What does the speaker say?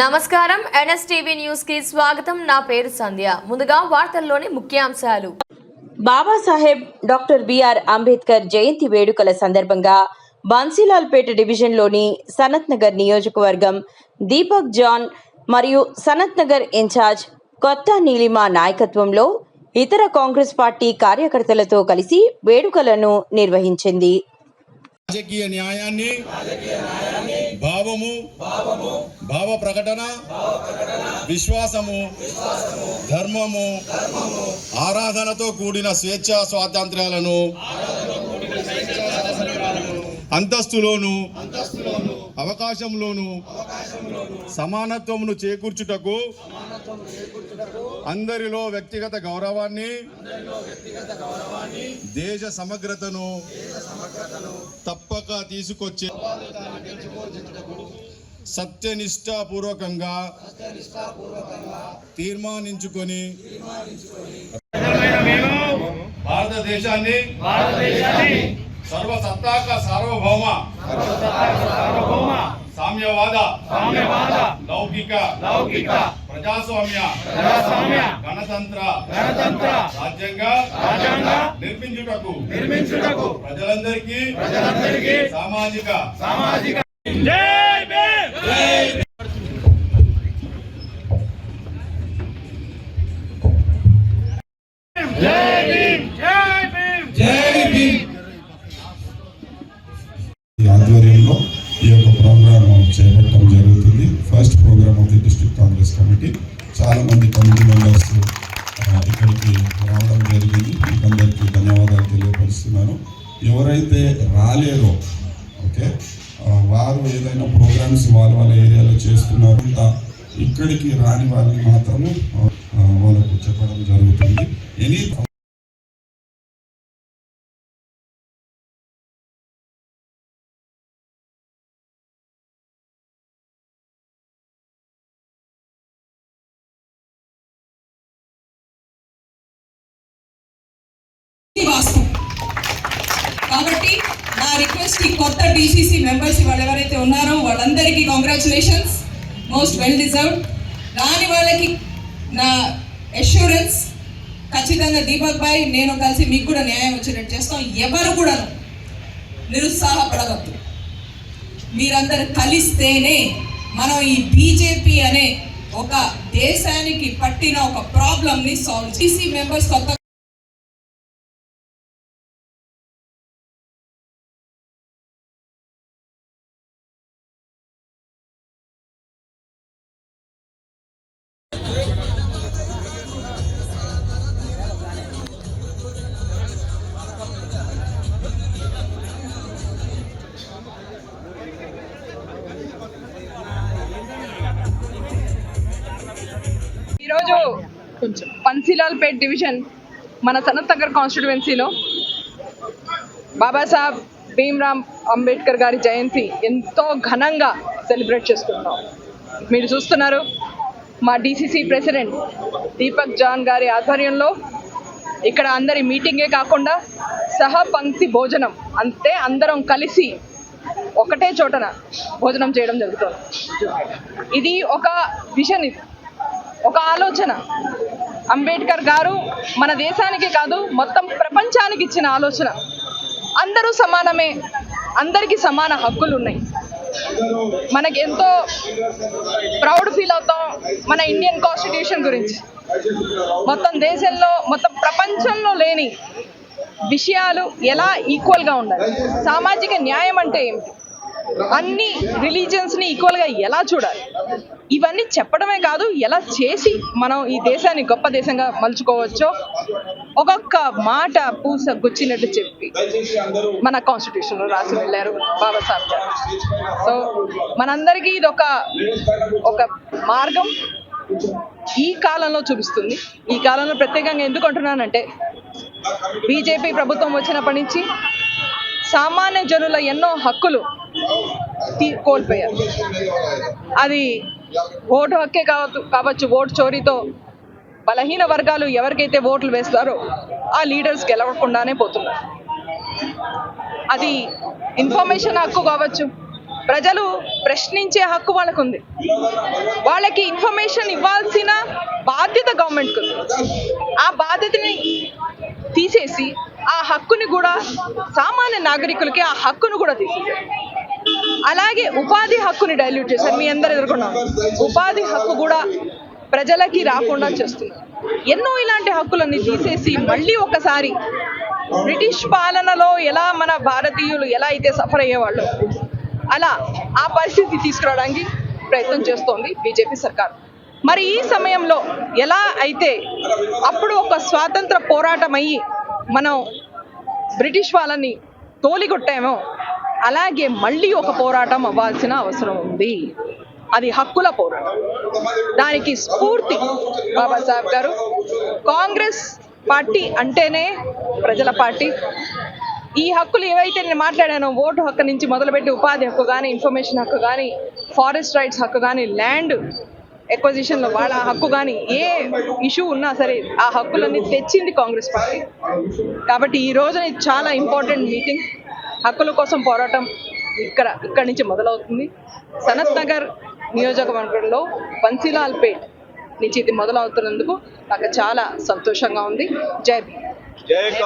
నమస్కారం NSTV news కి స్వాగతం. నా పేరు సంధ్య. ముందుగా వార్తల్లోని ముఖ్యాంశాలు. బాబాసాహెబ్ డాక్టర్ బిఆర్ అంబేద్కర్ జయంతి వేడుకల సందర్భంగా బన్సీలాల్పేట డివిజన్లోని సనత్ నగర్ నియోజకవర్గం దీపక్ జాన్ మరియు సనత్ నగర్ ఇన్ఛార్జ్ కొత్త నీలిమ నాయకత్వంలో ఇతర కాంగ్రెస్ పార్టీ కార్యకర్తలతో కలిసి వేడుకలను నిర్వహించింది. రాజకీయ న్యాయాన్ని భావము భావ ప్రకటన విశ్వాసము ధర్మము ఆరాధనతో కూడిన స్వేచ్ఛా స్వాతంత్ర్యాలను అంతస్తులోను అవకాశంలోను సమానత్వమును చేకూర్చుటకు అందరిలో వ్యక్తిగత గౌరవాన్ని దేశ సమగ్రతను తప్పక తీసుకొచ్చే సత్యనిష్టాపూర్వకంగా తీర్మానించుకొని భారతదేశాన్ని సర్వసత్తాక సార్వభౌమ సామ్యవాద లౌకిక ప్రజాస్వామ్య గణతంత్ర రాజ్యంగా నిర్మించుటకు ప్రజలందరికీ సామాజిక ఆధ్వర్యంలో ఈ యొక్క ప్రోగ్రామ్ చేపట్టడం జరుగుతుంది. First program of the district Congress committee. చాలా మంది కమిటీ మెంబర్స్ ఇక్కడికి రావడం జరిగింది. మీకందరికీ ధన్యవాదాలు తెలియపరుస్తున్నాను. ఎవరైతే రాలేరో వారు ఏదైనా ప్రోగ్రామ్స్ వాళ్ళ ఏరియాలో చేస్తున్నారో ఇక్కడికి రాని వాళ్ళని మాత్రము వాళ్ళకు చెప్పడం జరుగుతుంది. ఎనీ కాబట్టి నా రిక్వెస్ట్ ఈ కొత్త డిసిసి మెంబర్స్ వాళ్ళు ఎవరైతే ఉన్నారో వాళ్ళందరికీ కంగ్రాచులేషన్స్, మోస్ట్ వెల్ డిజర్వ్డ్. రాని వాళ్ళకి నా అష్యూరెన్స్, ఖచ్చితంగా దీపక్ భాయ్ నేను కలిసి మీకు కూడా న్యాయం వచ్చేటట్టు చేస్తాం. ఎవరు కూడా నిరుత్సాహపడవద్దు. మీరందరూ కలిస్తేనే మనం ఈ బీజేపీ అనే ఒక దేశానికి పట్టిన ఒక ప్రాబ్లంని సాల్వ్ డిసి మెంబర్స్ కొత్త ఈరోజు బన్సీలాల్పేట్ డివిజన్ మన సనత్ నగర్ కాన్స్టిట్యువెన్సీలో బాబాసాహెబ్ భీమ్రావ్ అంబేద్కర్ గారి జయంతి ఎంతో ఘనంగా సెలబ్రేట్ చేసుకుంటాం. మీరు చూస్తున్నారు మా డిసిసి ప్రెసిడెంట్ దీపక్ జాన్ గారి ఆధ్వర్యంలో ఇక్కడ అందరి మీటింగే కాకుండా సహపంక్తి భోజనం, అంటే అందరం కలిసి ఒకటే చోటన భోజనం చేయడం జరుగుతుంది. ఇది ఒక విజన్, ఇది ఒక ఆలోచన. అంబేద్కర్ గారు మన దేశానికి కాదు మొత్తం ప్రపంచానికి ఇచ్చిన ఆలోచన. అందరూ సమానమే, అందరికీ సమాన హక్కులు ఉన్నాయి. మనకి ఎంతో ప్రౌడ్ ఫీల్ అవుతాం మన ఇండియన్ కాన్స్టిట్యూషన్ గురించి. మొత్తం దేశంలో మొత్తం ప్రపంచంలో లేని విషయాలు ఎలా ఈక్వల్గా ఉండాలి, సామాజిక న్యాయం అంటే ఏమిటి, అన్ని రిలీజియన్స్ని ఈక్వల్గా ఎలా చూడాలి, ఇవన్నీ చెప్పడమే కాదు ఎలా చేసి మనం ఈ దేశాన్ని గొప్ప దేశంగా మలుచుకోవచ్చో ఒక్కొక్క మాట పూస గుచ్చినట్టు చెప్పి మన కాన్స్టిట్యూషన్లో రాసి వెళ్ళారు బాబాసాహెబ్ గారు. సో మనందరికీ ఇది ఒక మార్గం ఈ కాలంలో చూపిస్తుంది. ఈ కాలంలో ప్రత్యేకంగా ఎందుకు అంటున్నానంటే బీజేపీ ప్రభుత్వం వచ్చినప్పటి నుంచి సామాన్య జనుల ఎన్నో హక్కులు కోల్పోయారు. అది ఓటు హక్కే కావచ్చు, ఓటు చోరీతో బలహీన వర్గాలు ఎవరికైతే ఓట్లు వేస్తారో ఆ లీడర్స్ గెలవకుండానే పోతున్నారు. అది ఇన్ఫర్మేషన్ హక్కు కావచ్చు, ప్రజలు ప్రశ్నించే హక్కు వాళ్ళకు ఉంది. వాళ్ళకి ఇన్ఫర్మేషన్ ఇవ్వాల్సిన బాధ్యత గవర్నమెంట్కి ఉంది. ఆ బాధ్యతని తీసేసి ఆ హక్కుని కూడా సామాన్య నాగరికులకి ఆ హక్కును కూడా తీసేసారు. అలాగే ఉపాధి హక్కుని డైల్యూట్ చేశారు. మీ అందరు ఎదుర్కొన్నాం. ఉపాధి హక్కు కూడా ప్రజలకి రాకుండా చేస్తున్నారు. ఎన్నో ఇలాంటి హక్కులన్నీ తీసేసి మళ్ళీ ఒకసారి బ్రిటిష్ పాలనలో ఎలా మన భారతీయులు ఎలా అయితే సఫర్ అయ్యేవాళ్ళు అలా ఆ పరిస్థితి తీసుకురావడానికి ప్రయత్నం చేస్తోంది బీజేపీ సర్కార్. మరి ఈ సమయంలో ఎలా అయితే అప్పుడు ఒక స్వాతంత్ర పోరాటం అయ్యి మనం బ్రిటిష్ వాళ్ళని తోలిగొట్టామో అలాగే మళ్ళీ ఒక పోరాటం అవ్వాల్సిన అవసరం ఉంది. అది హక్కుల పోరాటం. దానికి స్ఫూర్తి బాబాసాహెబ్ గారు. కాంగ్రెస్ పార్టీ అంటేనే ప్రజల పార్టీ. ఈ హక్కులు ఏవైతే నేను మాట్లాడానో ఓటు హక్కు నుంచి మొదలుపెట్టి ఉపాధి హక్కు కానీ, ఇన్ఫర్మేషన్ హక్కు కానీ, ఫారెస్ట్ రైట్స్ హక్కు కానీ, ల్యాండ్ ఎక్విజిషన్లో వాళ్ళ హక్కు కానీ, ఏ ఇష్యూ ఉన్నా సరే ఆ హక్కులన్నీ తెచ్చింది కాంగ్రెస్ పార్టీ. కాబట్టి ఈ రోజున ఇది చాలా ఇంపార్టెంట్ మీటింగ్. హక్కుల కోసం పోరాటం ఇక్కడి నుంచి మొదలవుతుంది. సనత్ నగర్ నియోజకవర్గంలో బన్సీలాల్ పేట్ నుంచి ఇది మొదలవుతున్నందుకు నాకు చాలా సంతోషంగా ఉంది. జై భీమ్.